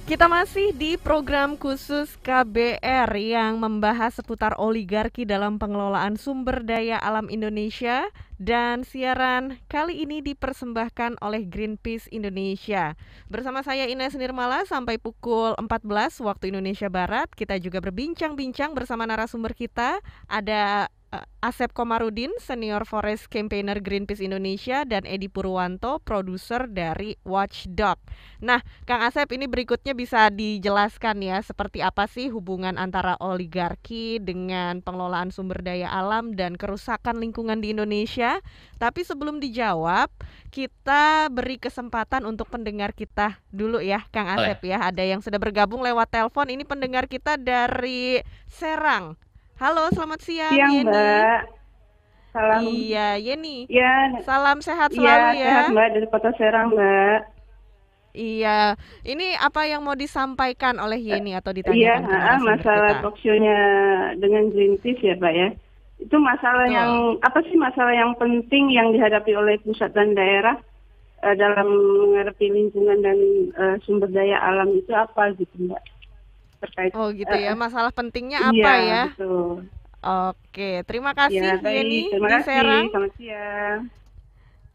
Kita masih di program khusus KBR yang membahas seputar oligarki dalam pengelolaan sumber daya alam Indonesia, dan siaran kali ini dipersembahkan oleh Greenpeace Indonesia. Bersama saya Ines Nirmala sampai pukul 14 waktu Indonesia Barat. Kita juga berbincang-bincang bersama narasumber kita. Ada Asep Komarudin, Senior Forest Campaigner Greenpeace Indonesia, dan Edi Purwanto, produser dari Watchdog. Nah, Kang Asep, ini berikutnya bisa dijelaskan ya, seperti apa sih hubungan antara oligarki dengan pengelolaan sumber daya alam dan kerusakan lingkungan di Indonesia. Tapi sebelum dijawab, kita beri kesempatan untuk pendengar kita dulu ya, Kang Asep Boleh. ya. Ada yang sudah bergabung lewat telepon, ini pendengar kita dari Serang. Halo, selamat siang Siang, Yeni. Mbak. Salam. Iya, Yeni. Ya, Salam sehat iya, selalu sehat, ya. Mbak, dari Kota Serang, Mbak. Iya, ini apa yang mau disampaikan oleh Eh, Yeni atau Iya, ditanyakan ke narasumber masalah kita? talkshow-nya dengan Greenpeace ya, Pak ya. Itu masalah yang Betul. apa sih masalah yang penting yang dihadapi oleh pusat dan daerah dalam menghadapi lingkungan dan sumber daya alam itu apa gitu, Mbak? Terkait Oh gitu ya, masalah pentingnya iya, apa ya? betul. Oke, terima Ya, kasih baik. Yeni Terima di kasih. Serang. Selamat siang.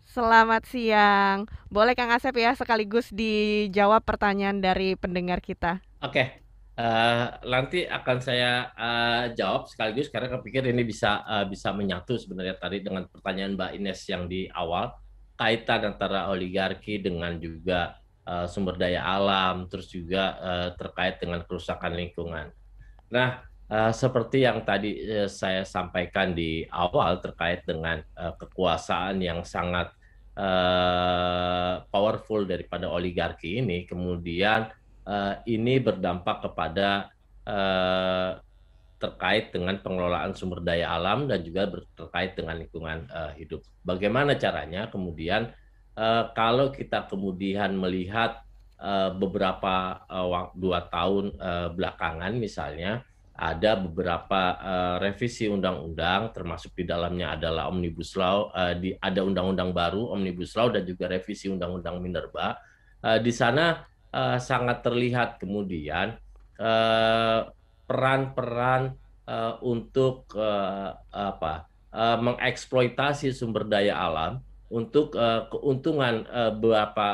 Selamat siang. Boleh Kang Asep ya sekaligus dijawab pertanyaan dari pendengar kita. Oke. Nanti akan saya jawab sekaligus karena kepikir ini bisa menyatu sebenarnya tadi dengan pertanyaan Mbak Ines yang di awal, kaitan antara oligarki dengan juga sumber daya alam, terus juga terkait dengan kerusakan lingkungan. Nah, seperti yang tadi saya sampaikan di awal terkait dengan kekuasaan yang sangat powerful daripada oligarki ini, kemudian ini berdampak kepada eh, terkait dengan pengelolaan sumber daya alam dan juga terkait dengan lingkungan hidup. Bagaimana caranya? Kemudian kalau kita kemudian melihat beberapa 2 tahun belakangan misalnya ada beberapa revisi undang-undang, termasuk di dalamnya adalah Omnibus Law, ada undang-undang baru Omnibus Law dan juga revisi undang-undang Minerba. Di sana sangat terlihat kemudian eh, peran-peran untuk mengeksploitasi sumber daya alam untuk keuntungan beberapa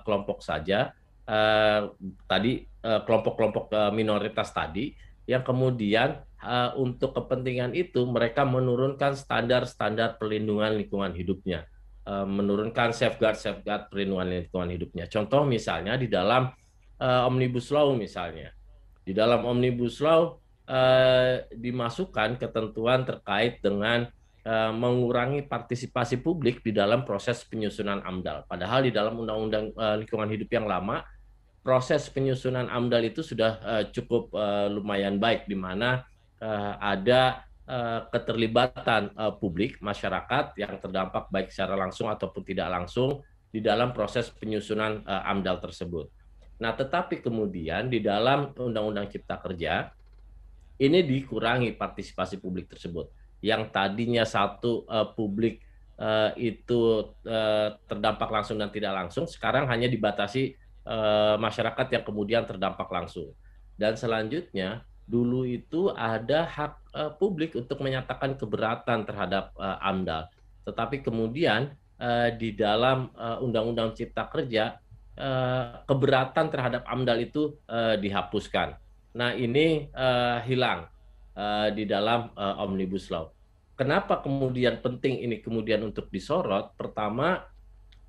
kelompok saja, uh, tadi kelompok-kelompok minoritas tadi, yang kemudian untuk kepentingan itu mereka menurunkan standar-standar perlindungan lingkungan hidupnya, menurunkan safeguard perlindungan lingkungan hidupnya. Contoh misalnya di dalam Omnibus Law misalnya. Di dalam Omnibus Law dimasukkan ketentuan terkait dengan mengurangi partisipasi publik di dalam proses penyusunan AMDAL. Padahal di dalam Undang-Undang Lingkungan Hidup yang lama, proses penyusunan AMDAL itu sudah cukup lumayan baik, di mana ada keterlibatan publik, masyarakat yang terdampak baik secara langsung ataupun tidak langsung di dalam proses penyusunan AMDAL tersebut. Nah, tetapi kemudian di dalam Undang-Undang Cipta Kerja ini dikurangi partisipasi publik tersebut. Yang tadinya satu publik itu terdampak langsung dan tidak langsung, sekarang hanya dibatasi masyarakat yang kemudian terdampak langsung. Dan selanjutnya, dulu itu ada hak publik untuk menyatakan keberatan terhadap AMDAL. Tetapi kemudian di dalam Undang-Undang Cipta Kerja, keberatan terhadap AMDAL itu dihapuskan. Nah, ini hilang di dalam Omnibus Law. Kenapa kemudian penting ini kemudian untuk disorot? Pertama,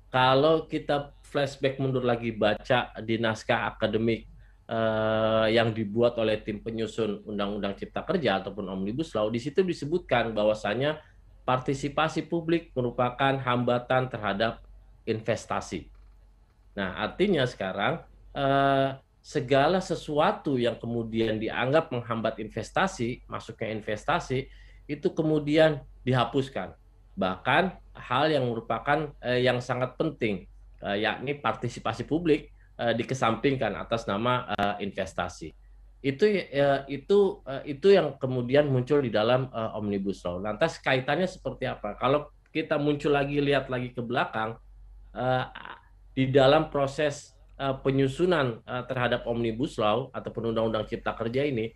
kalau kita flashback mundur lagi baca di naskah akademik yang dibuat oleh tim penyusun Undang-Undang Cipta Kerja ataupun Omnibus Law, di situ disebutkan bahwasanya partisipasi publik merupakan hambatan terhadap investasi. Nah, artinya sekarang segala sesuatu yang kemudian dianggap menghambat investasi, masuknya investasi, itu kemudian dihapuskan. Bahkan hal yang merupakan yang sangat penting, yakni partisipasi publik dikesampingkan atas nama investasi. Itu yang kemudian muncul di dalam Omnibus Law. Lantas kaitannya seperti apa? Kalau kita muncul lagi lihat lagi ke belakang, uh, di dalam proses penyusunan terhadap Omnibus Law ataupun Undang-Undang Cipta Kerja ini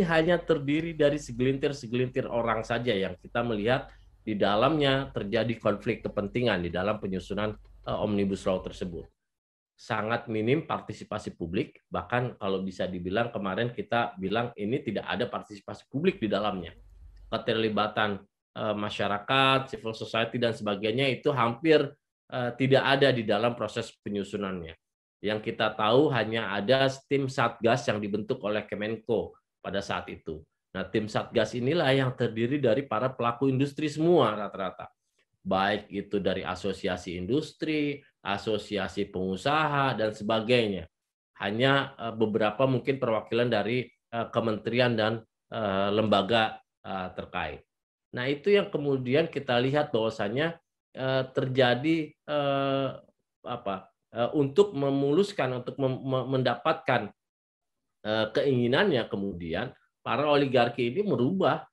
hanya terdiri dari segelintir-segelintir orang saja yang kita melihat di dalamnya terjadi konflik kepentingan di dalam penyusunan Omnibus Law tersebut. Sangat minim partisipasi publik, bahkan kalau bisa dibilang kemarin kita bilang ini tidak ada partisipasi publik di dalamnya. Keterlibatan masyarakat, civil society dan sebagainya itu hampir tidak ada di dalam proses penyusunannya. Yang kita tahu hanya ada tim Satgas yang dibentuk oleh Kemenko pada saat itu. Nah, tim Satgas inilah yang terdiri dari para pelaku industri semua rata-rata. Baik itu dari asosiasi industri, asosiasi pengusaha, dan sebagainya. Hanya beberapa mungkin perwakilan dari kementerian dan lembaga terkait. Nah, itu yang kemudian kita lihat bahwasannya terjadi untuk memuluskan, untuk mendapatkan keinginannya, kemudian para oligarki ini merubah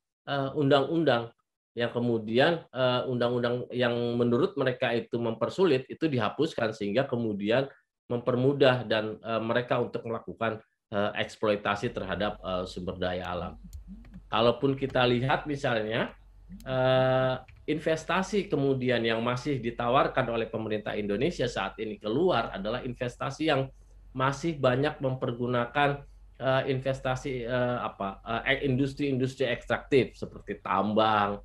undang-undang yang kemudian undang-undang yang menurut mereka itu mempersulit itu dihapuskan sehingga kemudian mempermudah dan mereka untuk melakukan eksploitasi terhadap sumber daya alam. Kalaupun kita lihat misalnya investasi kemudian yang masih ditawarkan oleh pemerintah Indonesia saat ini keluar adalah investasi yang masih banyak mempergunakan investasi industri-industri ekstraktif seperti tambang,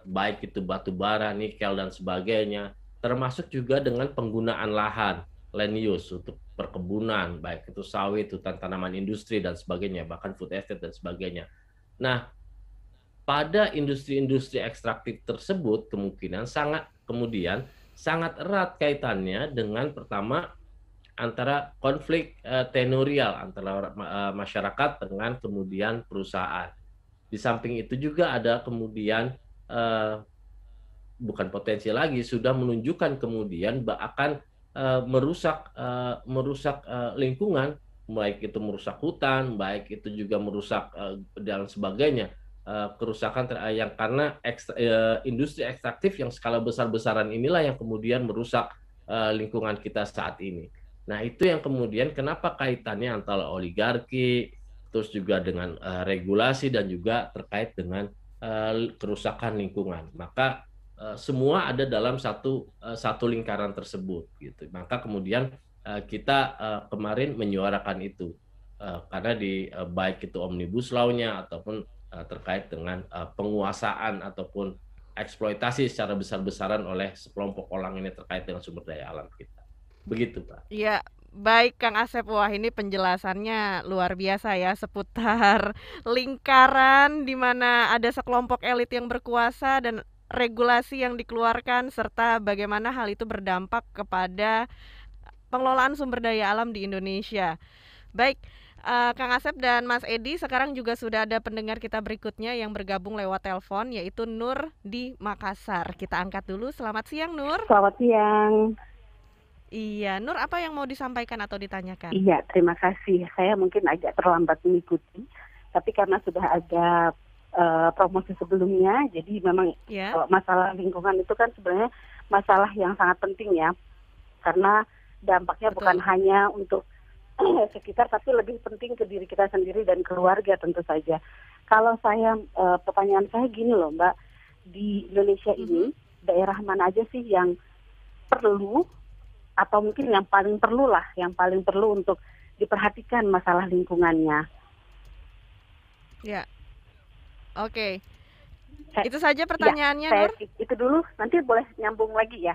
baik itu batu bara, nikel dan sebagainya, termasuk juga dengan penggunaan lahan, land use untuk perkebunan, baik itu sawit, hutan tanaman industri dan sebagainya, bahkan food estate dan sebagainya. Nah, pada industri-industri ekstraktif tersebut kemungkinan sangat erat kaitannya dengan pertama antara konflik tenurial antara masyarakat dengan kemudian perusahaan. Di samping itu juga ada kemudian bukan potensi lagi, sudah menunjukkan kemudian akan merusak lingkungan, baik itu merusak hutan, baik itu juga merusak dan sebagainya. Kerusakan yang karena industri ekstraktif yang skala besar-besaran inilah yang kemudian merusak lingkungan kita saat ini. Nah, itu yang kemudian kenapa kaitannya antara oligarki, terus juga dengan regulasi dan juga terkait dengan kerusakan lingkungan. Maka semua ada dalam satu lingkaran tersebut gitu. Maka kemudian kita kemarin menyuarakan itu karena baik itu Omnibus Law-nya ataupun terkait dengan penguasaan ataupun eksploitasi secara besar-besaran oleh sekelompok orang ini terkait dengan sumber daya alam kita. Begitu, Pak. Iya, baik Kang Asep. Wah, ini penjelasannya luar biasa ya seputar lingkaran di mana ada sekelompok elit yang berkuasa dan regulasi yang dikeluarkan serta bagaimana hal itu berdampak kepada pengelolaan sumber daya alam di Indonesia. Baik, Kang Asep dan Mas Edi, sekarang juga sudah ada pendengar kita berikutnya yang bergabung lewat telepon, yaitu Nur di Makassar. Kita angkat dulu. Selamat siang, Nur. Selamat siang. Iya, Nur, apa yang mau disampaikan atau ditanyakan? Iya, terima kasih. Saya mungkin agak terlambat mengikuti, tapi karena sudah ada promosi sebelumnya, jadi memang masalah lingkungan itu kan sebenarnya masalah yang sangat penting ya, karena dampaknya bukan hanya untuk sekitar, tapi lebih penting ke diri kita sendiri dan keluarga tentu saja. Kalau saya, pertanyaan saya gini loh Mbak, di Indonesia ini daerah mana aja sih yang perlu atau mungkin yang paling perlu untuk diperhatikan masalah lingkungannya? Ya, oke. Itu saja pertanyaannya, Nur? Itu dulu, nanti boleh nyambung lagi ya?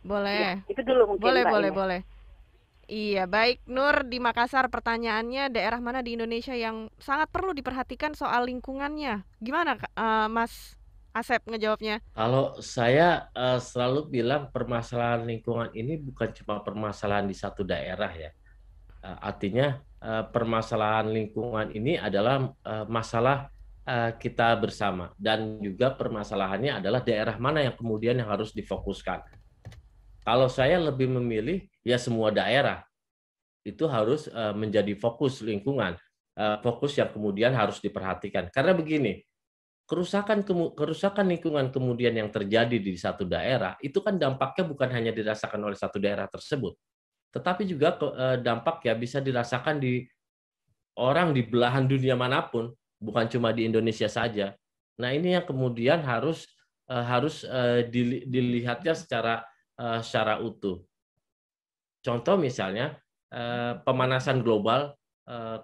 Boleh. Ya, itu dulu mungkin boleh. Iya, baik Nur di Makassar, pertanyaannya daerah mana di Indonesia yang sangat perlu diperhatikan soal lingkungannya? Gimana Mas Asep ngejawabnya? Kalau saya selalu bilang permasalahan lingkungan ini bukan cuma permasalahan di satu daerah ya. Artinya permasalahan lingkungan ini adalah masalah kita bersama, dan juga permasalahannya adalah daerah mana yang kemudian yang harus difokuskan. Kalau saya lebih memilih ya semua daerah itu harus menjadi fokus lingkungan, fokus yang kemudian harus diperhatikan. Karena begini, kerusakan lingkungan kemudian yang terjadi di satu daerah itu kan dampaknya bukan hanya dirasakan oleh satu daerah tersebut, tetapi juga dampak ya bisa dirasakan di orang di belahan dunia manapun, bukan cuma di Indonesia saja. Nah, ini yang kemudian harus dilihatnya secara utuh. Contoh misalnya pemanasan global,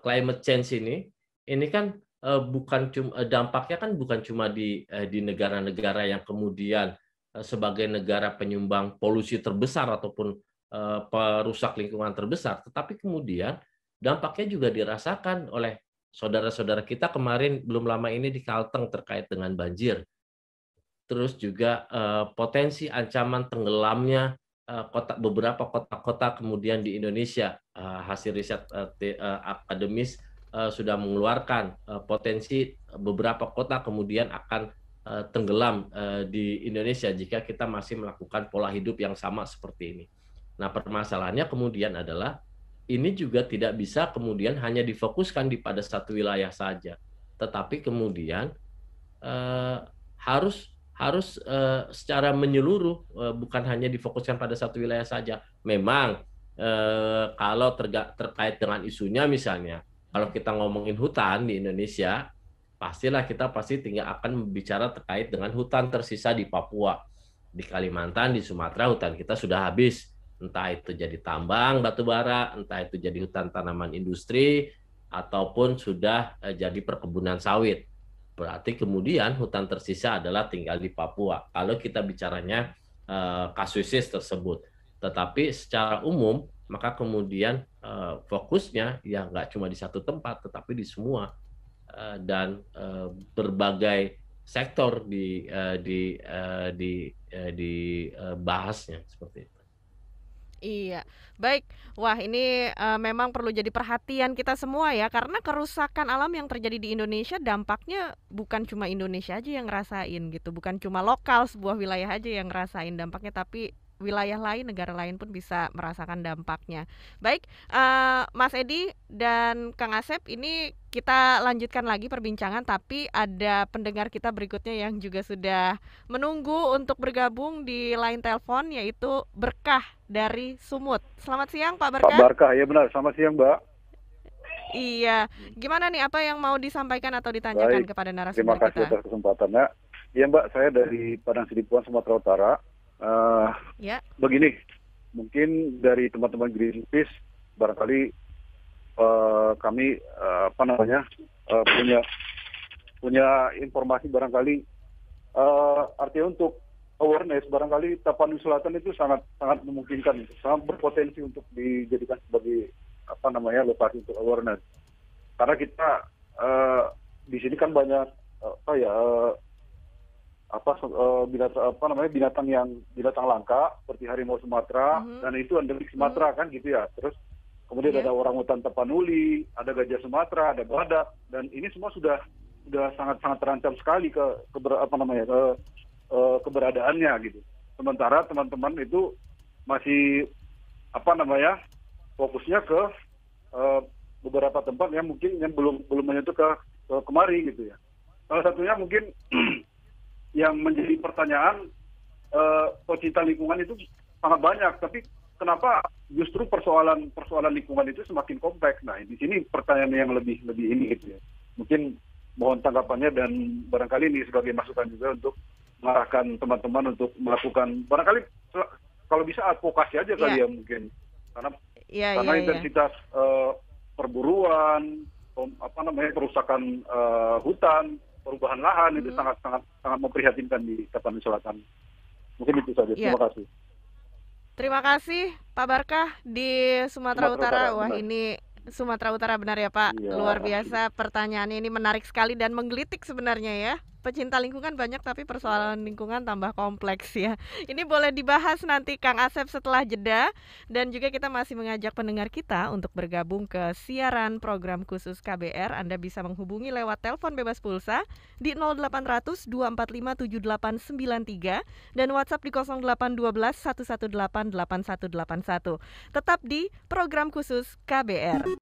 climate change ini kan bukan cuma dampaknya kan bukan cuma di negara-negara yang kemudian sebagai negara penyumbang polusi terbesar ataupun perusak lingkungan terbesar, tetapi kemudian dampaknya juga dirasakan oleh saudara-saudara kita kemarin belum lama ini di Kalteng terkait dengan banjir. Terus juga potensi ancaman tenggelamnya beberapa kota-kota kemudian di Indonesia. Hasil riset akademis sudah mengeluarkan potensi beberapa kota kemudian akan tenggelam di Indonesia jika kita masih melakukan pola hidup yang sama seperti ini. Nah, permasalahannya kemudian adalah ini juga tidak bisa kemudian hanya difokuskan pada satu wilayah saja, tetapi kemudian harus secara menyeluruh, bukan hanya difokuskan pada satu wilayah saja. Memang kalau terkait dengan isunya misalnya, kalau kita ngomongin hutan di Indonesia, pastilah kita tinggal akan bicara terkait dengan hutan tersisa di Papua, di Kalimantan, di Sumatera hutan kita sudah habis, entah itu jadi tambang batu bara, entah itu jadi hutan tanaman industri, ataupun sudah jadi perkebunan sawit. Berarti kemudian hutan tersisa adalah tinggal di Papua. Kalau kita bicaranya kasuisis tersebut. Tetapi secara umum, maka kemudian fokusnya ya nggak cuma di satu tempat, tetapi di semua. Dan berbagai sektor dibahasnya seperti itu. Iya, baik. Wah, ini memang perlu jadi perhatian kita semua ya, karena kerusakan alam yang terjadi di Indonesia dampaknya bukan cuma Indonesia aja yang ngerasain gitu, bukan cuma lokal sebuah wilayah aja yang ngerasain dampaknya, tapi wilayah lain, negara lain pun bisa merasakan dampaknya. Baik, Mas Edi dan Kang Asep, ini kita lanjutkan lagi perbincangan, tapi ada pendengar kita berikutnya yang juga sudah menunggu untuk bergabung di line telepon, yaitu Berkah dari Sumut. Selamat siang Pak Berkah. Pak Berkah, ya benar. Selamat siang Mbak. Iya, gimana nih, apa yang mau disampaikan atau ditanyakan kepada narasumber kita? Terima kasih atas kesempatannya. Iya Mbak, saya dari Padang Sidimpuan, Sumatera Utara. Ya. Begini, mungkin dari teman-teman Greenpeace barangkali kami punya informasi barangkali artinya untuk awareness barangkali Tapanuli Selatan itu sangat memungkinkan, sangat berpotensi untuk dijadikan sebagai lokasi untuk awareness. Karena kita di sini kan banyak binatang langka seperti harimau Sumatera, dan itu endemik Sumatera kan gitu ya. Terus kemudian ada orangutan Tapanuli, ada gajah Sumatera, ada badak, dan ini semua sudah sangat terancam sekali keberadaannya gitu. Sementara teman-teman itu masih fokusnya ke beberapa tempat yang mungkin yang belum menyentuh ke kemari gitu ya. Salah satunya mungkin yang menjadi pertanyaan, pecinta lingkungan itu sangat banyak, tapi kenapa justru persoalan lingkungan itu semakin kompleks? Nah, di sini pertanyaan yang lebih ini gitu ya. Mungkin mohon tanggapannya, dan barangkali ini sebagai masukan juga untuk mengarahkan teman-teman untuk melakukan barangkali kalau bisa advokasi aja kali ya mungkin, karena intensitas perburuan, perusakan hutan, perubahan lahan itu sangat memprihatinkan di Tapanuli Selatan. Mungkin itu saja. Terima kasih. Terima kasih Pak Barkah di Sumatera Utara. Wah, benar. Ini Sumatera Utara benar ya Pak. Ya. Luar biasa, pertanyaannya ini menarik sekali dan menggelitik sebenarnya ya. Pecinta lingkungan banyak, tapi persoalan lingkungan tambah kompleks ya. Ini boleh dibahas nanti Kang Asep setelah jeda. Dan juga kita masih mengajak pendengar kita untuk bergabung ke siaran program khusus KBR. Anda bisa menghubungi lewat telepon bebas pulsa di 0800 245 7893 dan WhatsApp di 0812 118 8181. Tetap di program khusus KBR.